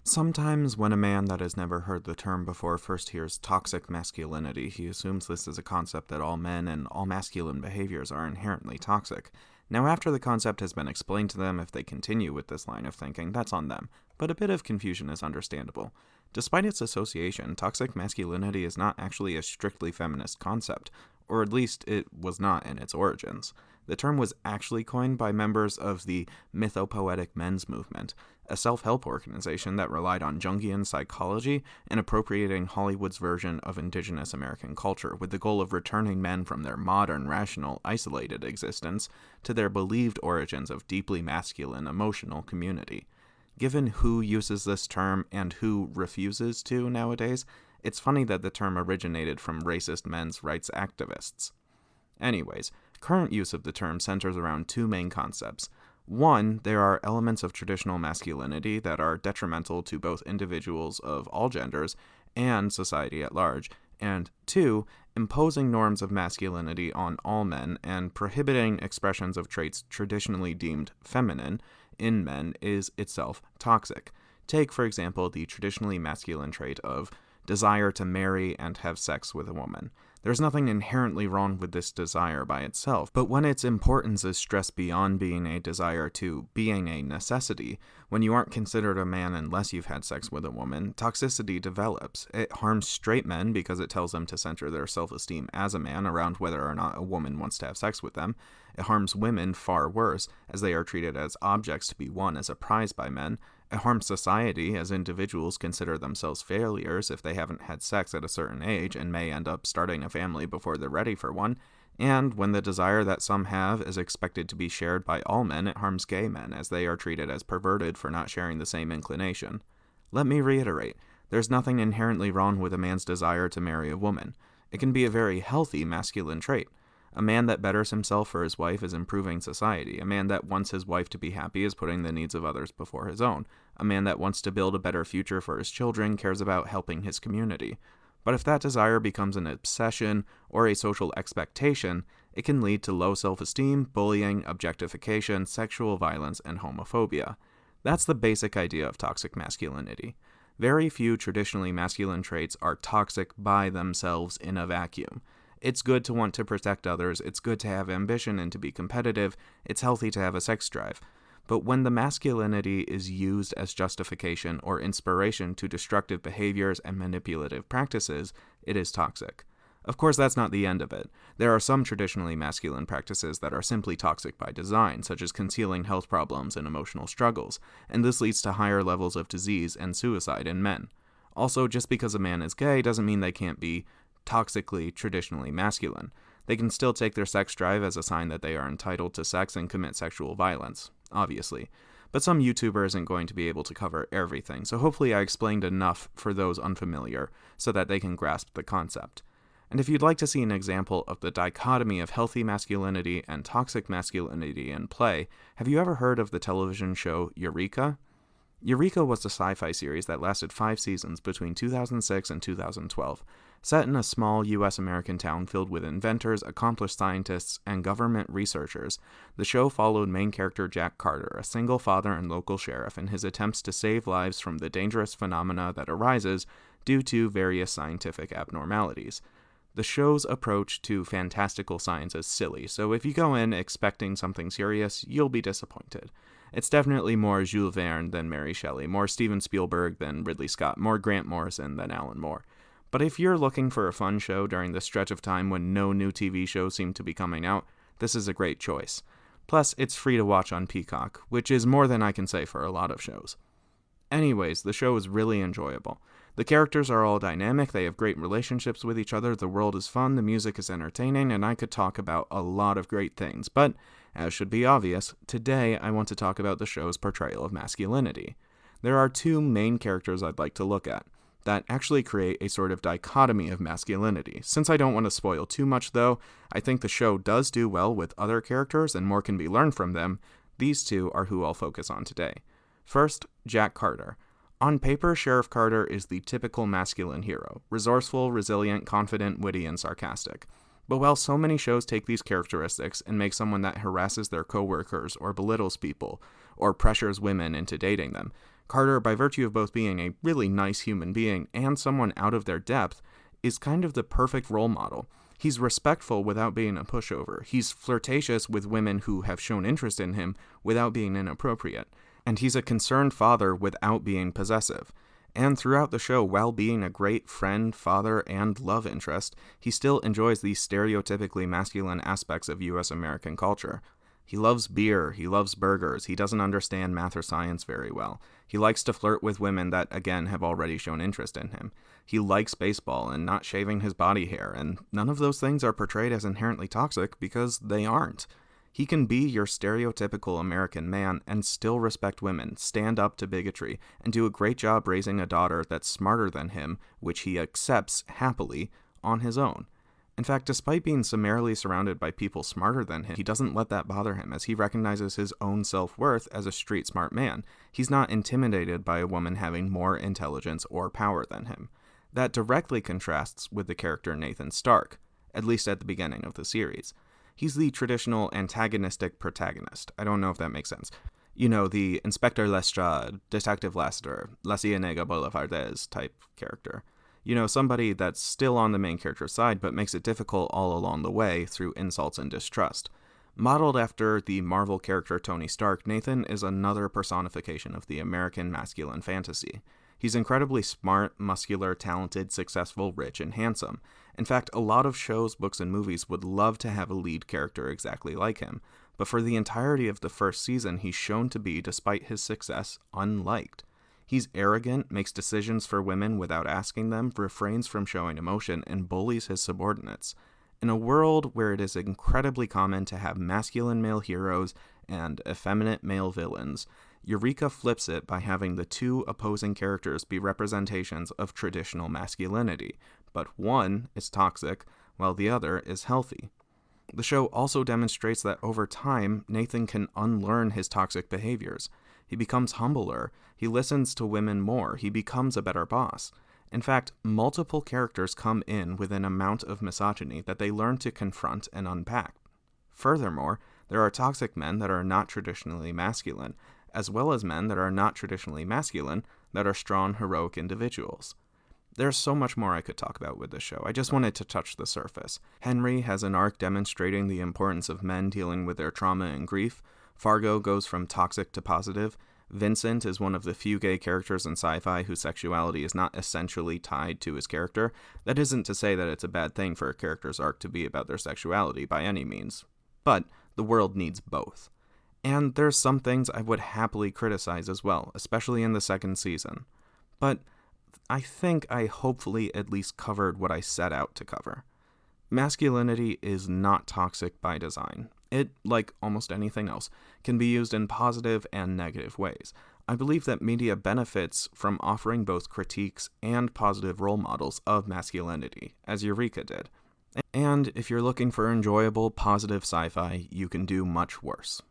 Sometimes when a man that has never heard the term before first hears toxic masculinity, he assumes this is a concept that all men and all masculine behaviors are inherently toxic. Now, after the concept has been explained to them, if they continue with this line of thinking, that's on them, but a bit of confusion is understandable. Despite its association, toxic masculinity is not actually a strictly feminist concept, or at least it was not in its origins. The term was actually coined by members of the mythopoetic men's movement, a self-help organization that relied on Jungian psychology and appropriating Hollywood's version of indigenous American culture with the goal of returning men from their modern, rational, isolated existence to their believed origins of deeply masculine, emotional community. Given who uses this term and who refuses to nowadays, it's funny that the term originated from racist men's rights activists. Anyways, current use of the term centers around two main concepts. One, there are elements of traditional masculinity that are detrimental to both individuals of all genders and society at large, and two, imposing norms of masculinity on all men and prohibiting expressions of traits traditionally deemed feminine in men is itself toxic. Take, for example, the traditionally masculine trait of desire to marry and have sex with a woman. There's nothing inherently wrong with this desire by itself, but when its importance is stressed beyond being a desire to being a necessity, when you aren't considered a man unless you've had sex with a woman, toxicity develops. It harms straight men because it tells them to center their self-esteem as a man around whether or not a woman wants to have sex with them. It harms women far worse, as they are treated as objects to be won as a prize by men. It harms society, as individuals consider themselves failures if they haven't had sex at a certain age and may end up starting a family before they're ready for one. And when the desire that some have is expected to be shared by all men, it harms gay men, as they are treated as perverted for not sharing the same inclination. Let me reiterate, there's nothing inherently wrong with a man's desire to marry a woman. It can be a very healthy masculine trait. A man that betters himself for his wife is improving society. A man that wants his wife to be happy is putting the needs of others before his own. A man that wants to build a better future for his children cares about helping his community. But if that desire becomes an obsession or a social expectation, it can lead to low self-esteem, bullying, objectification, sexual violence, and homophobia. That's the basic idea of toxic masculinity. Very few traditionally masculine traits are toxic by themselves in a vacuum. It's good to want to protect others, it's good to have ambition and to be competitive, it's healthy to have a sex drive. But when the masculinity is used as justification or inspiration to destructive behaviors and manipulative practices, it is toxic. Of course, that's not the end of it. There are some traditionally masculine practices that are simply toxic by design, such as concealing health problems and emotional struggles, and this leads to higher levels of disease and suicide in men. Also, just because a man is gay doesn't mean they can't be toxically traditionally masculine. They can still take their sex drive as a sign that they are entitled to sex and commit sexual violence, obviously. But some YouTuber isn't going to be able to cover everything, so hopefully I explained enough for those unfamiliar so that they can grasp the concept. And if you'd like to see an example of the dichotomy of healthy masculinity and toxic masculinity in play, have you ever heard of the television show Eureka? Eureka was a sci-fi series that lasted 5 seasons between 2006 and 2012. Set in a small U.S. American town filled with inventors, accomplished scientists, and government researchers, the show followed main character Jack Carter, a single father and local sheriff, in his attempts to save lives from the dangerous phenomena that arises due to various scientific abnormalities. The show's approach to fantastical science is silly, so if you go in expecting something serious, you'll be disappointed. It's definitely more Jules Verne than Mary Shelley, more Steven Spielberg than Ridley Scott, more Grant Morrison than Alan Moore. But if you're looking for a fun show during the stretch of time when no new TV shows seem to be coming out, this is a great choice. Plus, it's free to watch on Peacock, which is more than I can say for a lot of shows. Anyways, the show is really enjoyable. The characters are all dynamic, they have great relationships with each other, the world is fun, the music is entertaining, and I could talk about a lot of great things. But, as should be obvious, today I want to talk about the show's portrayal of masculinity. There are 2 main characters I'd like to look at that actually create a sort of dichotomy of masculinity. Since I don't want to spoil too much though, I think the show does do well with other characters and more can be learned from them. These 2 are who I'll focus on today. First, Jack Carter. On paper, Sheriff Carter is the typical masculine hero, resourceful, resilient, confident, witty, and sarcastic. But while so many shows take these characteristics and make someone that harasses their coworkers or belittles people, or pressures women into dating them, Carter, by virtue of both being a really nice human being and someone out of their depth, is kind of the perfect role model. He's respectful without being a pushover. He's flirtatious with women who have shown interest in him without being inappropriate. And he's a concerned father without being possessive. And throughout the show, while being a great friend, father, and love interest, he still enjoys these stereotypically masculine aspects of U.S. American culture. He loves beer, he loves burgers, he doesn't understand math or science very well. He likes to flirt with women that, again, have already shown interest in him. He likes baseball and not shaving his body hair, and none of those things are portrayed as inherently toxic because they aren't. He can be your stereotypical American man and still respect women, stand up to bigotry, and do a great job raising a daughter that's smarter than him, which he accepts happily on his own. In fact, despite being summarily surrounded by people smarter than him, he doesn't let that bother him, as he recognizes his own self-worth as a street-smart man. He's not intimidated by a woman having more intelligence or power than him. That directly contrasts with the character Nathan Stark, at least at the beginning of the series. He's the traditional antagonistic protagonist. I don't know if that makes sense. You know, the Inspector Lestrade, Detective Lester, La Cienega Boulevardes type character. You know, somebody that's still on the main character's side, but makes it difficult all along the way through insults and distrust. Modeled after the Marvel character Tony Stark, Nathan is another personification of the American masculine fantasy. He's incredibly smart, muscular, talented, successful, rich, and handsome. In fact, a lot of shows, books, and movies would love to have a lead character exactly like him, but for the entirety of the first season, he's shown to be, despite his success, unliked. He's arrogant, makes decisions for women without asking them, refrains from showing emotion, and bullies his subordinates. In a world where it is incredibly common to have masculine male heroes and effeminate male villains, Eureka flips it by having the two opposing characters be representations of traditional masculinity, but one is toxic, while the other is healthy. The show also demonstrates that over time, Nathan can unlearn his toxic behaviors. He becomes humbler, he listens to women more, he becomes a better boss. In fact, multiple characters come in with an amount of misogyny that they learn to confront and unpack. Furthermore, there are toxic men that are not traditionally masculine, as well as men that are not traditionally masculine that are strong, heroic individuals. There's so much more I could talk about with this show. I just wanted to touch the surface. Henry has an arc demonstrating the importance of men dealing with their trauma and grief. Fargo goes from toxic to positive. Vincent is one of the few gay characters in sci-fi whose sexuality is not essentially tied to his character. That isn't to say that it's a bad thing for a character's arc to be about their sexuality by any means. But the world needs both. And there's some things I would happily criticize as well, especially in the second season. But I think I hopefully at least covered what I set out to cover. Masculinity is not toxic by design. It, like almost anything else, can be used in positive and negative ways. I believe that media benefits from offering both critiques and positive role models of masculinity, as Eureka did. And if you're looking for enjoyable, positive sci-fi, you can do much worse.